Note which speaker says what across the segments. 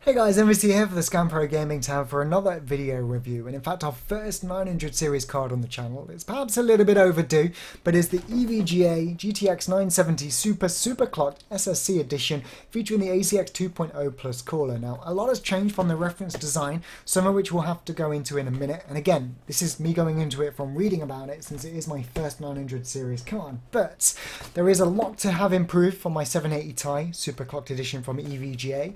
Speaker 1: Hey guys, NVIDIA here for the ScanPro Gaming tab for another video review, and in fact our first 900 series card on the channel. It's perhaps a little bit overdue, but it's the EVGA GTX 970 Superclocked SSC edition featuring the ACX2.0 Plus cooler. Now, a lot has changed from the reference design, some of which we'll have to go into in a minute, and again, this is me going into it from reading about it since it is my first 900 series card, but there is a lot to have improved from my 780 Ti Superclocked edition from EVGA,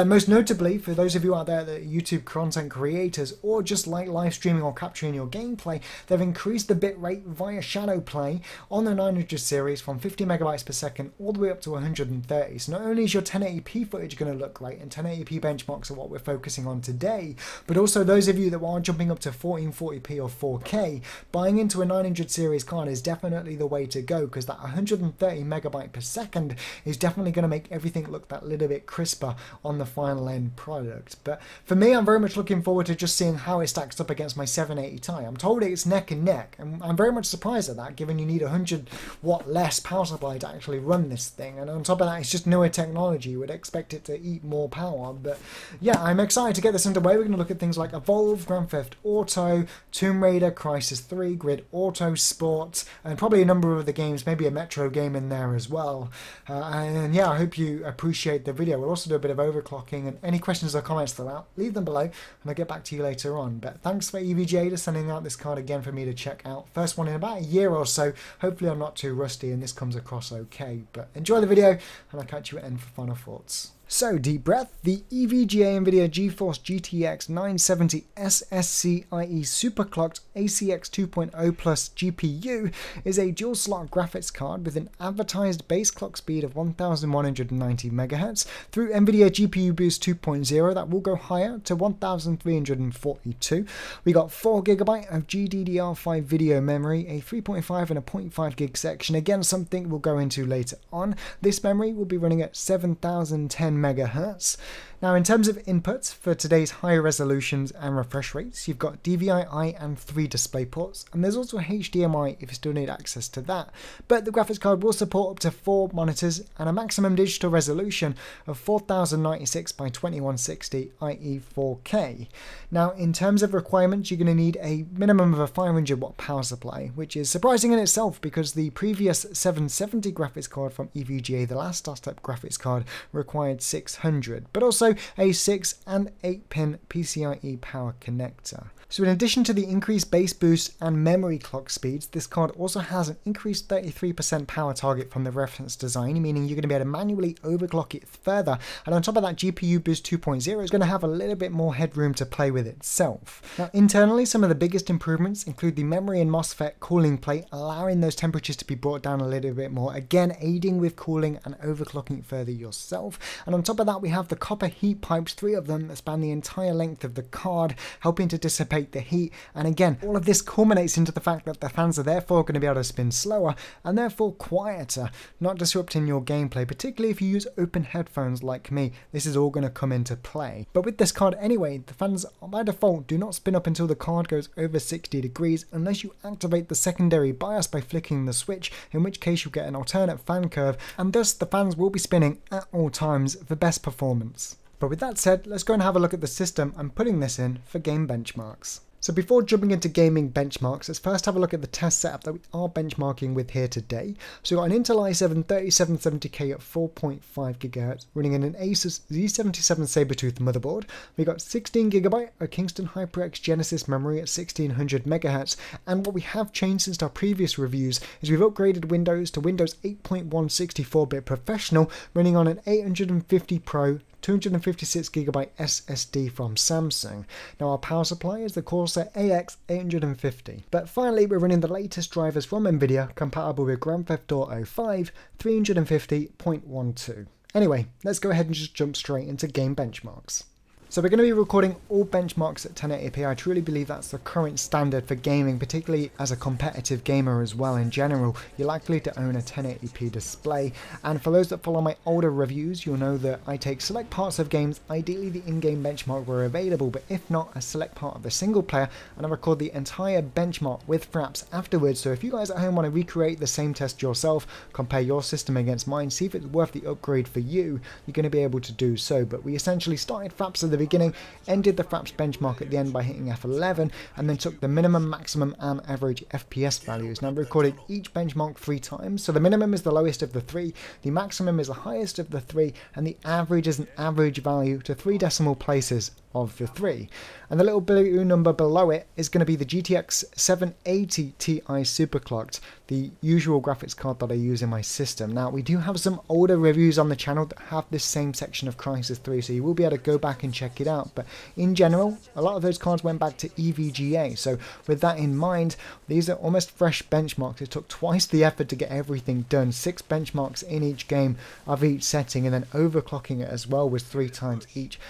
Speaker 1: most notably for those of you out there that are YouTube content creators or just like live streaming or capturing your gameplay, they've increased the bitrate via shadow play on the 900 series from 50 megabytes per second all the way up to 130. So not only is your 1080p footage going to look great, and 1080p benchmarks are what we're focusing on today, but also those of you that are jumping up to 1440p or 4K, buying into a 900 series card is definitely the way to go, because that 130 megabyte per second is definitely going to make everything look that little bit crisper on the final end product. But for me, I'm very much looking forward to just seeing how it stacks up against my 780 Ti. I'm told it's neck and neck, and I'm very much surprised at that, given you need 100 watt less power supply to actually run this thing, and on top of that it's just newer technology. You would expect it to eat more power, but yeah, I'm excited to get this underway. We're going to look at things like Evolve, Grand Theft Auto, Tomb Raider, Crysis 3, Grid, Autosport, and probably a number of other games, maybe a Metro game in there as well. And yeah, I hope you appreciate the video. We'll also do a bit of overclocking, and any questions or comments throughout, leave them below and I'll get back to you later on. But thanks for EVGA for sending out this card again for me to check out. First one in about a year or so. Hopefully I'm not too rusty and this comes across okay. But enjoy the video and I'll catch you at the end for final thoughts. So, deep breath. The EVGA NVIDIA GeForce GTX 970 SSC, i.e. Superclocked ACX2.0 Plus GPU is a dual slot graphics card with an advertised base clock speed of 1190 MHz through NVIDIA GPU Boost 2.0 that will go higher to 1342. We got 4GB of GDDR5 video memory, a 3.5 and a 0.5 gig section, again something we'll go into later on. This memory will be running at 7010 megahertz. Now, in terms of inputs for today's higher resolutions and refresh rates, you've got DVI-I and 3 display ports, and there's also HDMI if you still need access to that. But the graphics card will support up to 4 monitors and a maximum digital resolution of 4096 by 2160, i.e. 4K. Now, in terms of requirements, you're going to need a minimum of a 500 watt power supply, which is surprising in itself because the previous 770 graphics card from EVGA, the last startup graphics card, required 600, but also a 6 and 8 pin PCIe power connector. So in addition to the increased base boost and memory clock speeds, this card also has an increased 33% power target from the reference design, meaning you're going to be able to manually overclock it further, and on top of that, GPU Boost 2.0 is going to have a little bit more headroom to play with itself. Now, internally, some of the biggest improvements include the memory and MOSFET cooling plate, allowing those temperatures to be brought down a little bit more, again aiding with cooling and overclocking it further yourself. And on top of that, we have the copper heat pipes, 3 of them that span the entire length of the card, helping to dissipate the heat. And again, all of this culminates into the fact that the fans are therefore going to be able to spin slower and therefore quieter, not disrupting your gameplay, particularly if you use open headphones like me. This is all going to come into play. But with this card anyway, the fans by default do not spin up until the card goes over 60 degrees unless you activate the secondary bias by flicking the switch, in which case you'll get an alternate fan curve, and thus the fans will be spinning at all times for best performance. But with that said, let's go and have a look at the system I'm putting this in for game benchmarks. So before jumping into gaming benchmarks, let's first have a look at the test setup that we are benchmarking with here today. So we've got an Intel i7 3770K at 4.5 GHz running in an Asus Z77 Sabertooth motherboard. We've got 16GB of Kingston HyperX Genesis memory at 1600 MHz, and what we have changed since our previous reviews is we've upgraded Windows to Windows 8.1 64-bit Professional running on an 850 Pro 256GB SSD from Samsung. Now our power supply is the Corsair AX850. But finally, we're running the latest drivers from NVIDIA compatible with Grand Theft Auto 5 350.12. Anyway, let's go ahead and just jump straight into game benchmarks. So we're going to be recording all benchmarks at 1080p. I truly believe that's the current standard for gaming, particularly as a competitive gamer as well in general. You're likely to own a 1080p display, and for those that follow my older reviews, you'll know that I take select parts of games, ideally the in-game benchmark where available, but if not, a select part of the single player, and I record the entire benchmark with fraps afterwards. So if you guys at home want to recreate the same test yourself, compare your system against mine, see if it's worth the upgrade for you, you're going to be able to do so. But we essentially started fraps at the beginning, ended the fraps benchmark at the end by hitting F11, and then took the minimum, maximum and average FPS values. Now, we recorded each benchmark 3 times, so the minimum is the lowest of the 3, the maximum is the highest of the 3, and the average is an average value to 3 decimal places of the 3. And the little blue number below it is going to be the GTX 970 Ti Superclocked, the usual graphics card that I use in my system. Now, we do have some older reviews on the channel that have this same section of Crysis 3, so you will be able to go back and check it out. But in general, a lot of those cards went back to EVGA, so with that in mind, these are almost fresh benchmarks. It took twice the effort to get everything done, 6 benchmarks in each game of each setting, and then overclocking it as well was 3 times each.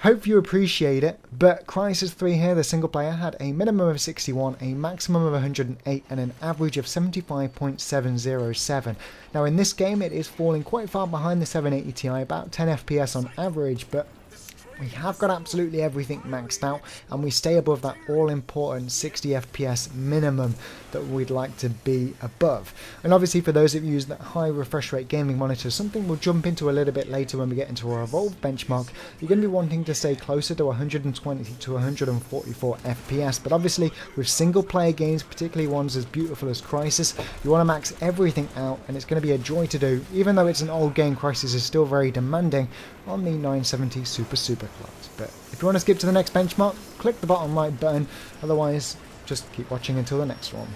Speaker 1: Hope you appreciate it, but Crysis 3 here, the single player, had a minimum of 61, a maximum of 108, and an average of 75.707. Now in this game it is falling quite far behind the 780 Ti, about 10 FPS on average, but we have got absolutely everything maxed out, and we stay above that all-important 60 FPS minimum that we'd like to be above. And obviously for those of you that high refresh rate gaming monitors, something we'll jump into a little bit later when we get into our Evolve benchmark, you're going to be wanting to stay closer to 120 to 144 FPS. But obviously with single player games, particularly ones as beautiful as Crysis, you want to max everything out, and it's going to be a joy to do. Even though it's an old game, Crysis is still very demanding on the 970 Superclocked. But if you want to skip to the next benchmark, click the bottom right button, otherwise just keep watching until the next one.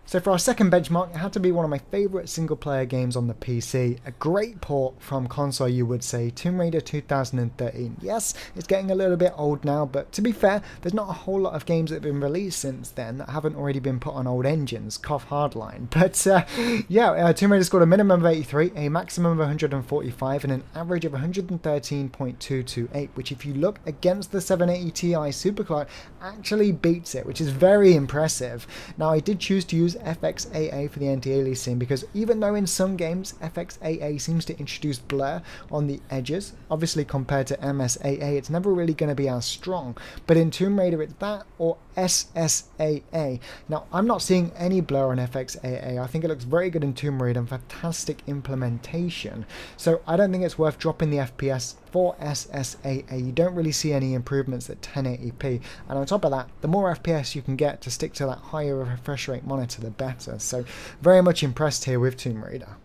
Speaker 1: So for our second benchmark, it had to be one of my favourite single player games on the PC. A great port from console, you would say, Tomb Raider 2013. Yes, it's getting a little bit old now, but to be fair, there's not a whole lot of games that have been released since then that haven't already been put on old engines, cough hardline. But Tomb Raider scored a minimum of 83, a maximum of 145, and an average of 113.228, which if you look against the 780 Ti Superclocked, actually beats it, which is very impressive. Now, I did choose to use FXAA for the anti-aliasing because even though in some games FXAA seems to introduce blur on the edges, obviously compared to MSAA it's never really going to be as strong, but in Tomb Raider it's that or SSAA. Now, I'm not seeing any blur on FXAA. I think it looks very good in Tomb Raider and fantastic implementation, so I don't think it's worth dropping the FPS for SSAA. You don't really see any improvements at 1080p, and on top of that, the more FPS you can get to stick to that higher refresh rate monitor, the better. So very much impressed here with Tomb Raider.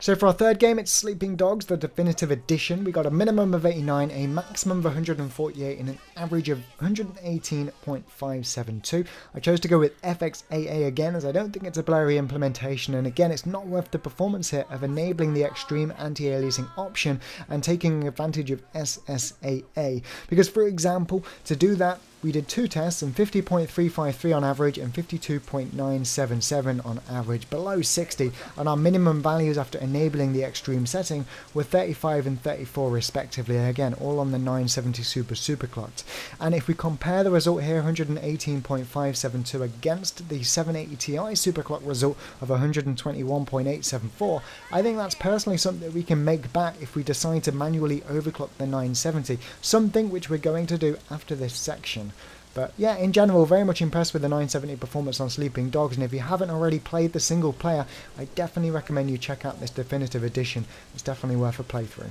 Speaker 1: So for our third game, it's Sleeping Dogs, the definitive edition. We got a minimum of 89, a maximum of 148, and an average of 118.572. I chose to go with FXAA again, as I don't think it's a blurry implementation, and again, it's not worth the performance hit of enabling the extreme anti-aliasing option and taking advantage of SSAA. Because, for example, to do that, we did 2 tests, and 50.353 on average and 52.977 on average, below 60, and our minimum values after enabling the extreme setting were 35 and 34 respectively, again all on the 970 Superclocked. And if we compare the result here, 118.572 against the 780 Ti Superclocked result of 121.874, I think that's personally something that we can make back if we decide to manually overclock the 970, something which we're going to do after this section. But yeah, in general, very much impressed with the 970 performance on Sleeping Dogs, and if you haven't already played the single player, I definitely recommend you check out this definitive edition. It's definitely worth a playthrough.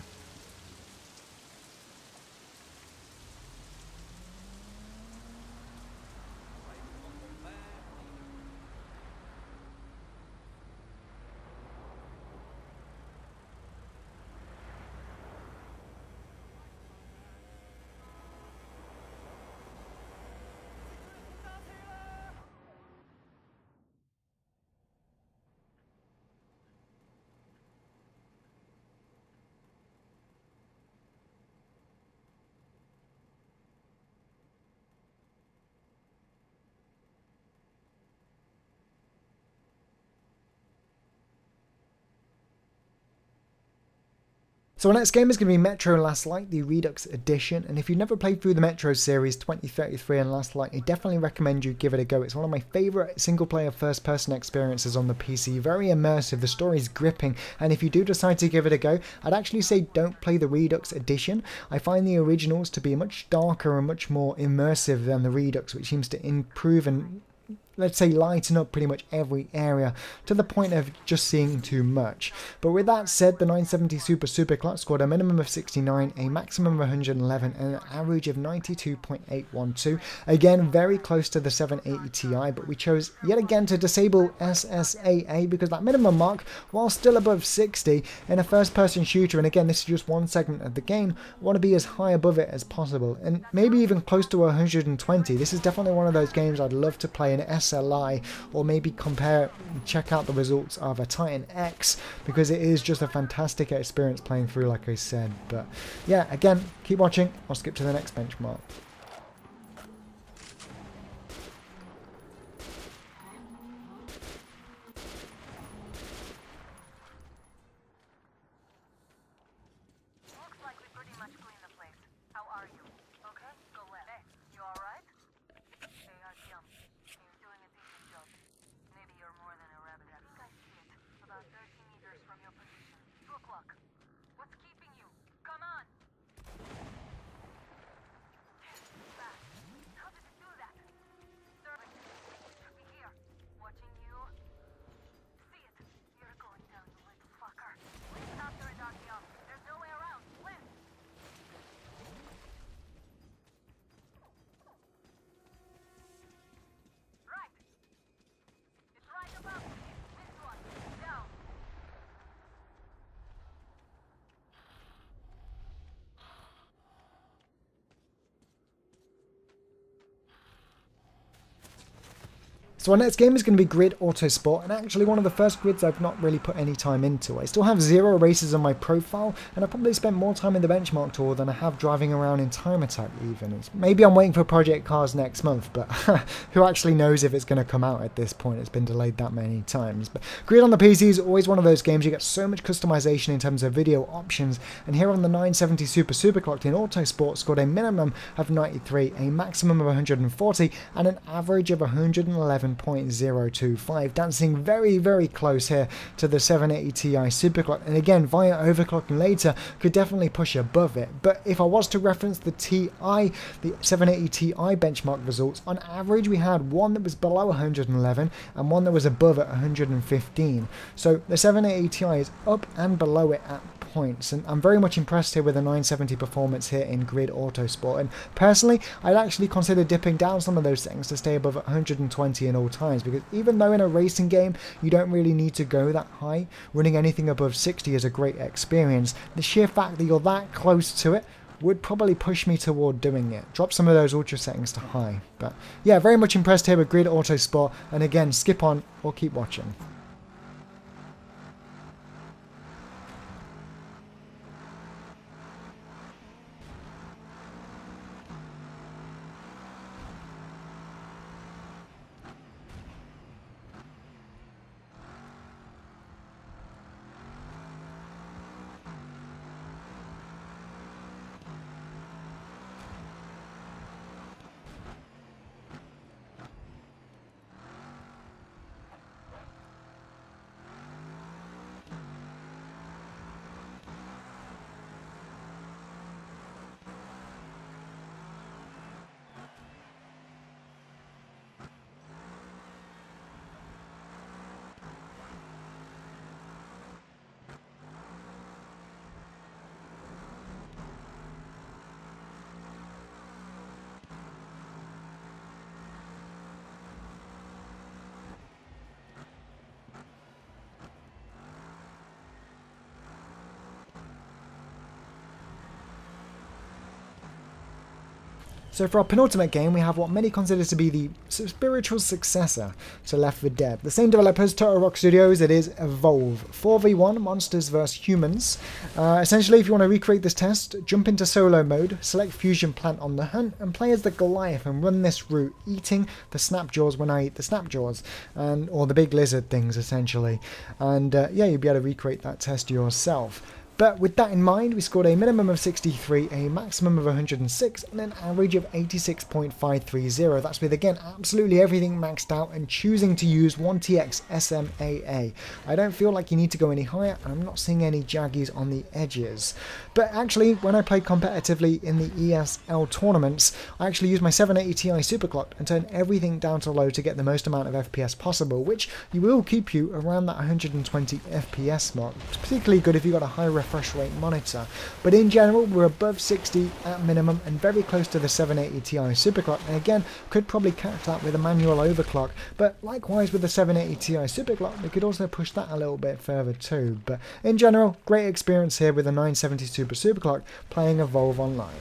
Speaker 1: So our next game is going to be Metro Last Light, the Redux edition, and if you've never played through the Metro series 2033 and Last Light, I definitely recommend you give it a go. It's one of my favourite single-player first-person experiences on the PC, very immersive, the story's gripping, and if you do decide to give it a go, I'd actually say don't play the Redux edition. I find the originals to be much darker and much more immersive than the Redux, which seems to improve and, let's say, lighten up pretty much every area to the point of just seeing too much. But with that said, the 970 Superclock scored a minimum of 69, a maximum of 111, and an average of 92.812. Again, very close to the 780 Ti, but we chose yet again to disable SSAA because that minimum mark, while still above 60 in a first-person shooter, and again, this is just one segment of the game, I want to be as high above it as possible, and maybe even close to 120. This is definitely one of those games I'd love to play in SLI, or maybe check out the results of a Titan X, because it is just a fantastic experience playing through, like I said. But yeah, again, keep watching. I'll skip to the next benchmark. So our next game is going to be Grid Autosport, and actually one of the first grids I've not really put any time into. I still have 0 races on my profile, and I probably spent more time in the benchmark tour than I have driving around in Time Attack even. Maybe I'm waiting for Project Cars next month, but who actually knows if it's going to come out at this point? It's been delayed that many times. But Grid on the PC is always one of those games you get so much customization in terms of video options, and here on the 970 Superclocked in Autosport scored a minimum of 93, a maximum of 140, and an average of 111.025, dancing very close here to the 780 Ti Superclock, and again via overclocking later could definitely push above it. But if I was to reference the Ti, the 780 Ti benchmark results, on average we had one that was below 111 and one that was above at 115. So the 780 Ti is up and below it at points, and I'm very much impressed here with the 970 performance here in Grid Autosport, and personally I'd actually consider dipping down some of those settings to stay above 120 in all times, because even though in a racing game you don't really need to go that high, running anything above 60 is a great experience. The sheer fact that you're that close to it would probably push me toward doing it. Drop some of those ultra settings to high. But yeah, very much impressed here with Grid Autosport, and again, skip on or keep watching. So for our penultimate game, we have what many consider to be the spiritual successor to Left 4 Dead. The same developers, Turtle Rock Studios, it is Evolve. 4v1, monsters vs humans. Essentially, if you want to recreate this test, jump into solo mode, select Fusion Plant on the hunt, and play as the Goliath and run this route, eating the Snapjaws when I eat the Snapjaws, or the big lizard things, essentially. And yeah, you'll be able to recreate that test yourself. But with that in mind, we scored a minimum of 63, a maximum of 106, and an average of 86.530. That's with, again, absolutely everything maxed out and choosing to use 1TX SMAA. I don't feel like you need to go any higher, and I'm not seeing any jaggies on the edges. But actually, when I played competitively in the ESL tournaments, I actually used my 780 Ti superclocked and turned everything down to low to get the most amount of FPS possible, which you will keep you around that 120 FPS mark. It's particularly good if you've got a high refresh rate monitor. But in general, we're above 60 at minimum and very close to the 780 Ti superclock, and again, could probably catch that with a manual overclock. But likewise with the 780 Ti superclock, we could also push that a little bit further too. But in general, great experience here with the 970 superclock playing Evolve Online.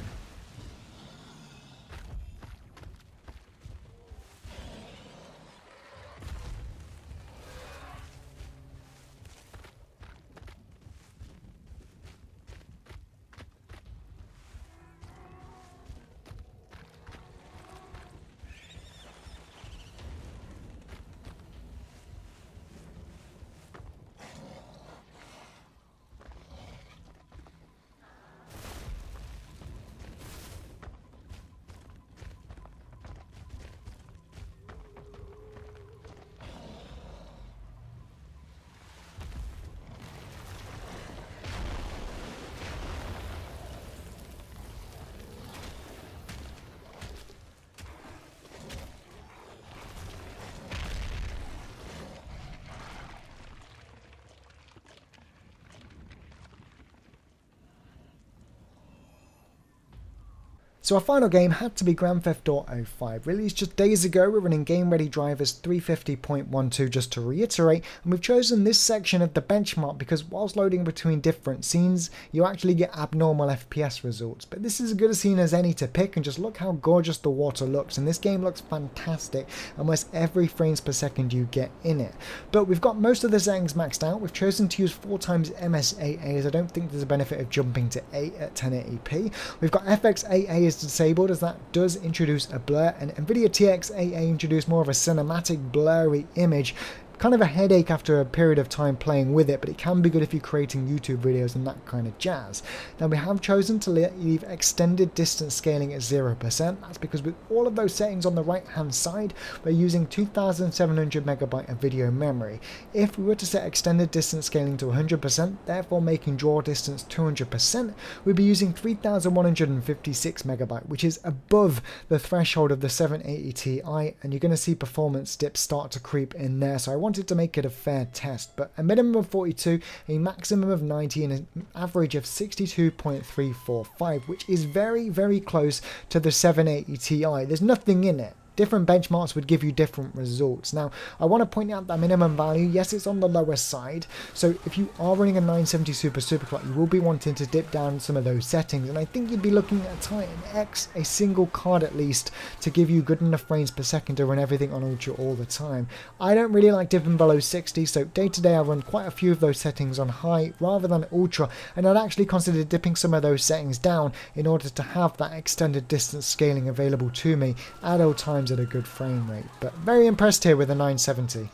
Speaker 1: So our final game had to be Grand Theft Auto 5, released just days ago. We're running game ready drivers 350.12 just to reiterate, and we've chosen this section of the benchmark because whilst loading between different scenes, you actually get abnormal FPS results. But this is as good a scene as any to pick, and just look how gorgeous the water looks, and this game looks fantastic almost every frames per second you get in it. But we've got most of the settings maxed out. We've chosen to use 4x MSAA as I don't think there's a benefit of jumping to 8 at 1080p. We've got FXAA as disabled as that does introduce a blur, and NVIDIA TXAA introduced more of a cinematic blurry image. Kind of a headache after a period of time playing with it, but it can be good if you're creating YouTube videos and that kind of jazz. Now we have chosen to leave extended distance scaling at 0%. That's because with all of those settings on the right hand side, we're using 2700 megabyte of video memory. If we were to set extended distance scaling to 100%, therefore making draw distance 200%, we'd be using 3156 megabyte, which is above the threshold of the 780 Ti, and you're going to see performance dips start to creep in there. So I wanted to make it a fair test, but a minimum of 42, a maximum of 90, and an average of 62.345, which is very, very close to the 780 Ti. There's nothing in it. Different benchmarks would give you different results. Now, I want to point out that minimum value, yes, it's on the lower side. So if you are running a 970 superclock, you will be wanting to dip down some of those settings. And I think you'd be looking at Titan X, a single card at least, to give you good enough frames per second to run everything on Ultra all the time. I don't really like dipping below 60, so day to day I run quite a few of those settings on high rather than Ultra. And I'd actually consider dipping some of those settings down in order to have that extended distance scaling available to me at all times at a good frame rate. But very impressed here with the 970.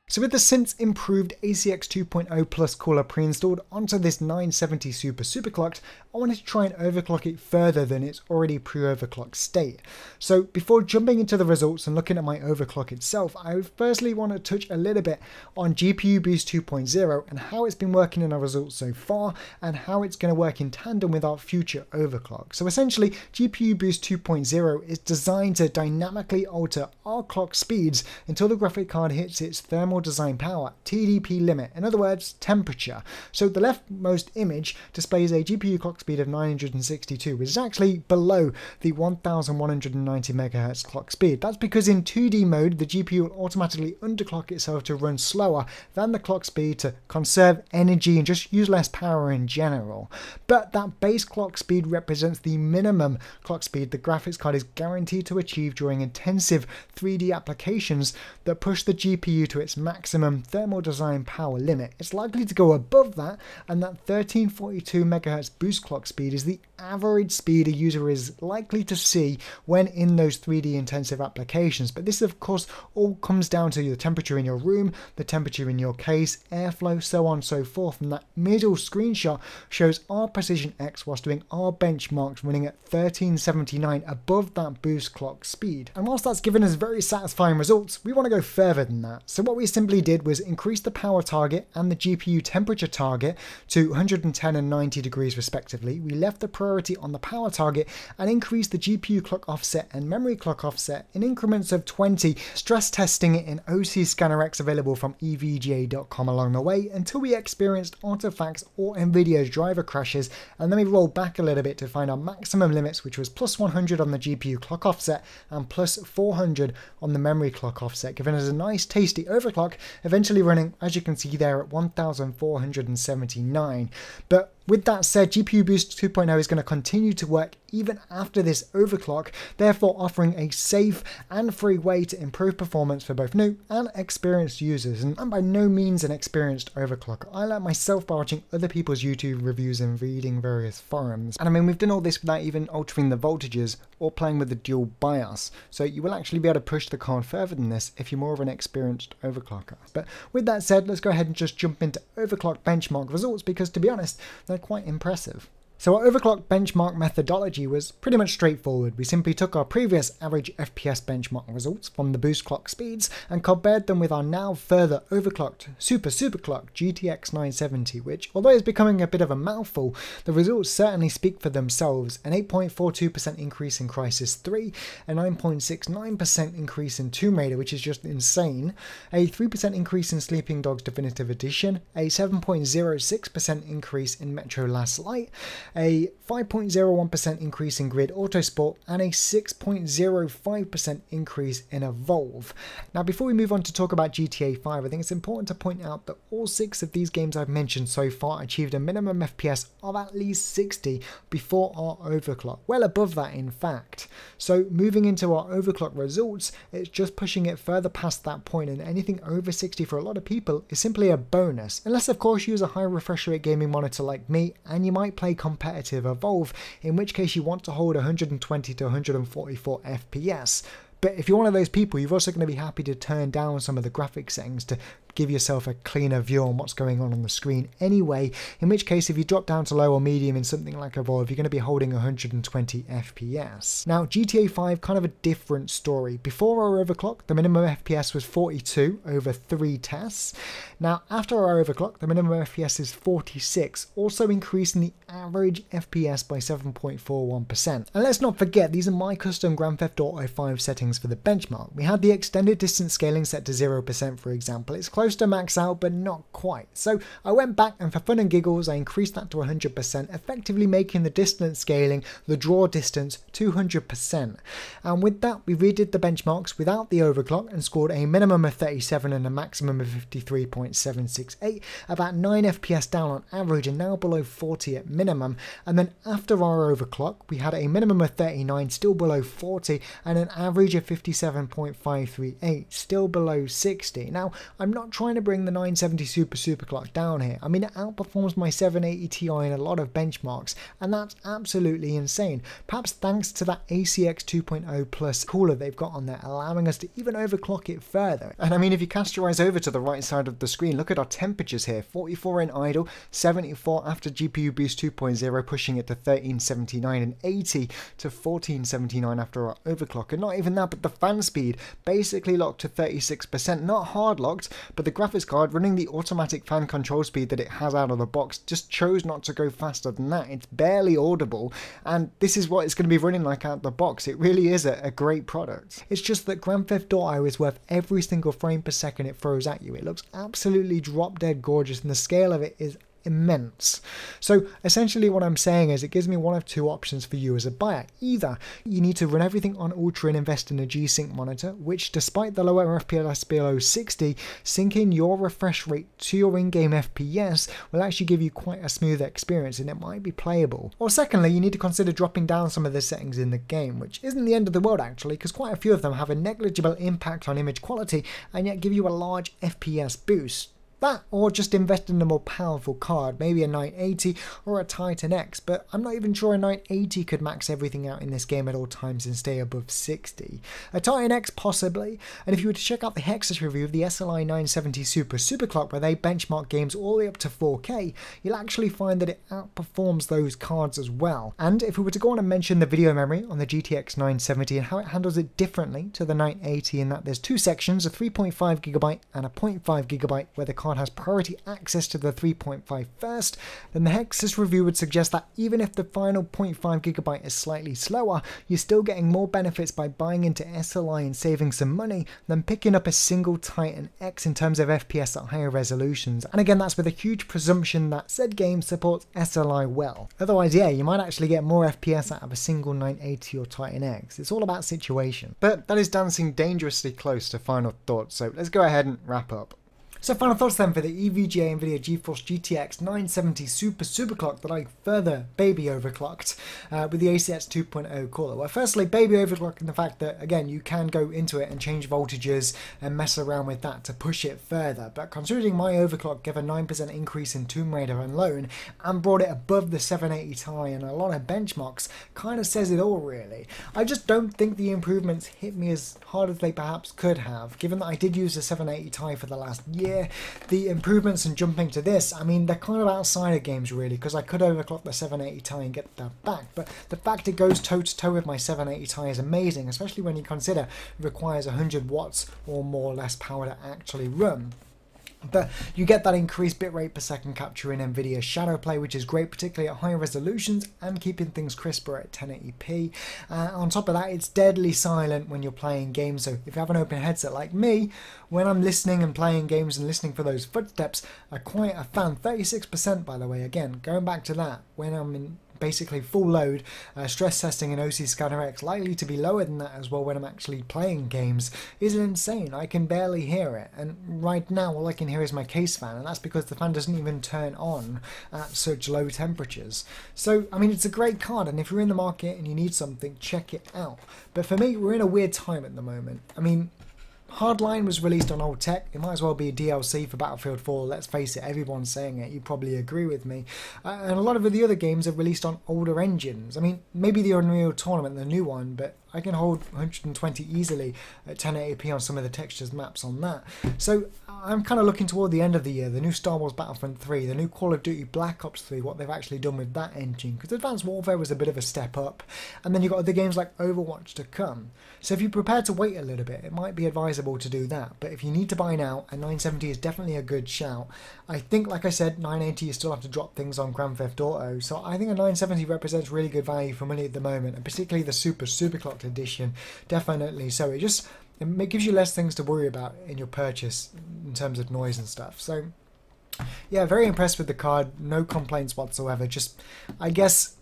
Speaker 1: So with the since improved ACX 2.0 Plus cooler pre-installed onto this 970 superclocked, I wanted to try and overclock it further than its already pre-overclocked state. So before jumping into the results and looking at my overclock itself, I would firstly want to touch a little bit on GPU Boost 2.0 and how it's been working in our results so far and how it's going to work in tandem with our future overclock. So essentially, GPU Boost 2.0 is designed to dynamically alter our clock speeds until the graphic card hits its thermal design power, TDP limit, in other words, temperature. So the leftmost image displays a GPU clock speed of 962, which is actually below the 1190 MHz clock speed. That's because in 2D mode, the GPU will automatically underclock itself to run slower than the clock speed to conserve energy and just use less power in general. But that base clock speed represents the minimum clock speed the graphics card is guaranteed to achieve during intensive 3D applications that push the GPU to its maximum maximum thermal design power limit. It's likely to go above that, and that 1342 MHz boost clock speed is the average speed a user is likely to see when in those 3D intensive applications. But this of course all comes down to the temperature in your room, the temperature in your case, airflow, so on and so forth. And that middle screenshot shows our Precision X whilst doing our benchmarks running at 1379 above that boost clock speed. And whilst that's given us very satisfying results, we want to go further than that. So what we simply did was increase the power target and the GPU temperature target to 110 and 90 degrees respectively. We left the priority on the power target and increased the GPU clock offset and memory clock offset in increments of 20, stress testing it in OC Scanner X available from EVGA.com along the way until we experienced artifacts or NVIDIA's driver crashes, and then we rolled back a little bit to find our maximum limits, which was plus 100 on the GPU clock offset and plus 400 on the memory clock offset, giving us a nice tasty overclock, eventually running, as you can see there, at 1479. But with that said, GPU Boost 2.0 is going to continue to work even after this overclock, therefore offering a safe and free way to improve performance for both new and experienced users. And I'm by no means an experienced overclocker. I learned myself by watching other people's YouTube reviews and reading various forums. And I mean, we've done all this without even altering the voltages or playing with the dual BIOS. So you will actually be able to push the card further than this if you're more of an experienced overclocker. But with that said, let's go ahead and just jump into Overclocked benchmark results, because to be honest, they're quite impressive. So our Overclocked benchmark methodology was pretty much straightforward. We simply took our previous average FPS benchmark results from the boost clock speeds and compared them with our now further overclocked superclocked GTX 970, which, although is becoming a bit of a mouthful, the results certainly speak for themselves. An 8.42% increase in Crysis 3, a 9.69% increase in Tomb Raider, which is just insane, a 3% increase in Sleeping Dogs Definitive Edition, a 7.06% increase in Metro Last Light, a 5.01% increase in Grid Autosport, and a 6.05% increase in Evolve. Now, before we move on to talk about GTA 5, I think it's important to point out that all 6 of these games I've mentioned so far achieved a minimum FPS of at least 60 before our overclock, well above that in fact. So moving into our overclock results, it's just pushing it further past that point, and anything over 60 for a lot of people is simply a bonus, unless of course you use a high refresh rate gaming monitor like me and you might play competitive Evolve, in which case you want to hold 120 to 144 FPS. But if you're one of those people, you're also going to be happy to turn down some of the graphics settings to give yourself a cleaner view on what's going on the screen anyway, in which case if you drop down to low or medium in something like Evolve, you're going to be holding 120 FPS. Now GTA 5, kind of a different story. Before our overclock, the minimum FPS was 42 over 3 tests. Now after our overclock, the minimum FPS is 46, also increasing the average FPS by 7.41%. And let's not forget, these are my custom Grand Theft Auto 5 settings for the benchmark. We had the extended distance scaling set to 0% for example. It's close to max out, but not quite. So I went back and for fun and giggles, I increased that to 100%, effectively making the distance scaling, the draw distance, 200%. And with that, we redid the benchmarks without the overclock and scored a minimum of 37 and a maximum of 53.768, about 9 FPS down on average and now below 40 at minimum. And then after our overclock, we had a minimum of 39, still below 40, and an average of 57.538, still below 60. Now, I'm not trying to bring the 970 superclock down here. I mean, it outperforms my 780 Ti in a lot of benchmarks, and that's absolutely insane. Perhaps thanks to that ACX2.0 plus cooler they've got on there, allowing us to even overclock it further. And I mean, if you cast your eyes over to the right side of the screen, look at our temperatures here. 44 in idle, 74 after GPU Boost 2.0, pushing it to 1379, and 80 to 1479 after our overclock. And not even that, but the fan speed basically locked to 36%, not hard locked, but the graphics card running the automatic fan control speed that it has out of the box just chose not to go faster than that. It's barely audible, and this is what it's going to be running like out of the box. It really is a great product. It's just that Grand Theft Auto is worth every single frame per second it throws at you. It looks absolutely drop dead gorgeous, and the scale of it is immense. So essentially what I'm saying is it gives me one of two options for you as a buyer. Either you need to run everything on Ultra and invest in a G-Sync monitor, which despite the lower FPS below 60, syncing your refresh rate to your in-game FPS will actually give you quite a smooth experience and it might be playable. Or secondly, you need to consider dropping down some of the settings in the game, which isn't the end of the world actually, because quite a few of them have a negligible impact on image quality and yet give you a large FPS boost. That, or just invest in a more powerful card, maybe a 980 or a Titan X, but I'm not even sure a 980 could max everything out in this game at all times and stay above 60. A Titan X possibly, and if you were to check out the Hexus review of the SLI 970 Superclock where they benchmark games all the way up to 4K, you'll actually find that it outperforms those cards as well. And if we were to go on and mention the video memory on the GTX 970 and how it handles it differently to the 980 in that there's two sections, a 3.5GB and a 0.5GB where the card has priority access to the 3.5 first, then the Hexus review would suggest that even if the final 0.5GB is slightly slower, you're still getting more benefits by buying into SLI and saving some money than picking up a single Titan X in terms of FPS at higher resolutions. And again, that's with a huge presumption that said game supports SLI well. Otherwise, yeah, you might actually get more FPS out of a single 980 or Titan X. It's all about situation. But that is dancing dangerously close to final thoughts, so let's go ahead and wrap up. So final thoughts then for the EVGA NVIDIA GeForce GTX 970 Superclock that I further baby overclocked with the ACX2.0 cooler. Well, firstly, baby overclock in the fact that, again, you can go into it and change voltages and mess around with that to push it further. But considering my overclock gave a 9% increase in Tomb Raider alone and brought it above the 780 Ti and a lot of benchmarks, kind of says it all really. I just don't think the improvements hit me as hard as they perhaps could have, given that I did use the 780 Ti for the last year. The improvements and jumping to this, I mean, they're kind of outside of games really, because I could overclock the 780 Ti and get that back, but the fact it goes toe to toe with my 780 Ti is amazing, especially when you consider it requires 100 watts or more less power to actually run. But you get that increased bitrate per second capture in NVIDIA Shadowplay, which is great, particularly at higher resolutions and keeping things crisper at 1080p. On top of that, it's deadly silent when you're playing games, so if you have an open headset like me, when I'm listening and playing games and listening for those footsteps, I'm quite a fan. 36% by the way, again, going back to that, when I'm in basically full load, stress testing in OC Scanner X, likely to be lower than that as well when I'm actually playing games, is insane. I can barely hear it, and right now all I can hear is my case fan, and that's because the fan doesn't even turn on at such low temperatures. So I mean, it's a great card, and if you're in the market and you need something, check it out. But for me, we're in a weird time at the moment. I mean, Hardline was released on old tech. It might as well be a DLC for Battlefield 4. Let's face it, everyone's saying it. You probably agree with me. And a lot of the other games are released on older engines. I mean, maybe the Unreal Tournament, the new one, but I can hold 120 easily at 1080p on some of the textures maps on that. So I'm kind of looking toward the end of the year, the new Star Wars Battlefront 3, the new Call of Duty Black Ops 3, what they've actually done with that engine, because Advanced Warfare was a bit of a step up, and then you've got other games like Overwatch to come. So if you're prepared to wait a little bit, it might be advisable to do that. But if you need to buy now, a 970 is definitely a good shout. I think, like I said, 980 you still have to drop things on Grand Theft Auto, so I think a 970 represents really good value for money at the moment, and particularly the Superclocked edition, definitely. So it gives you less things to worry about in your purchase in terms of noise and stuff. So yeah, very impressed with the card, no complaints whatsoever. Just, I guess,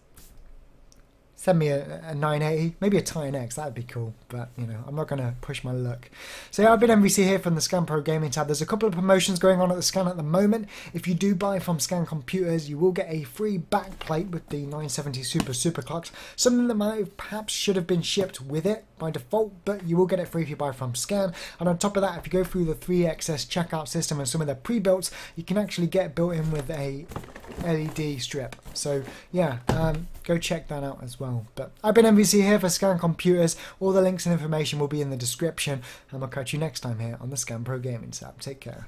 Speaker 1: send me a 980, maybe a Titan X, that'd be cool, but you know, I'm not going to push my luck. So yeah, I've been MVC here from the Scan Pro Gaming tab. There's a couple of promotions going on at the Scan at the moment. If you do buy from Scan Computers, you will get a free backplate with the 970 Superclocked, something that perhaps should have been shipped with it by default, but you will get it free if you buy from Scan. And on top of that, if you go through the 3XS checkout system and some of the pre-builts, you can actually get built in with a LED strip. So yeah, go check that out as well. But I've been MVC here for Scan Computers. All the links and information will be in the description, and I'll catch you next time here on the Scan Pro Gaming tab. Take care.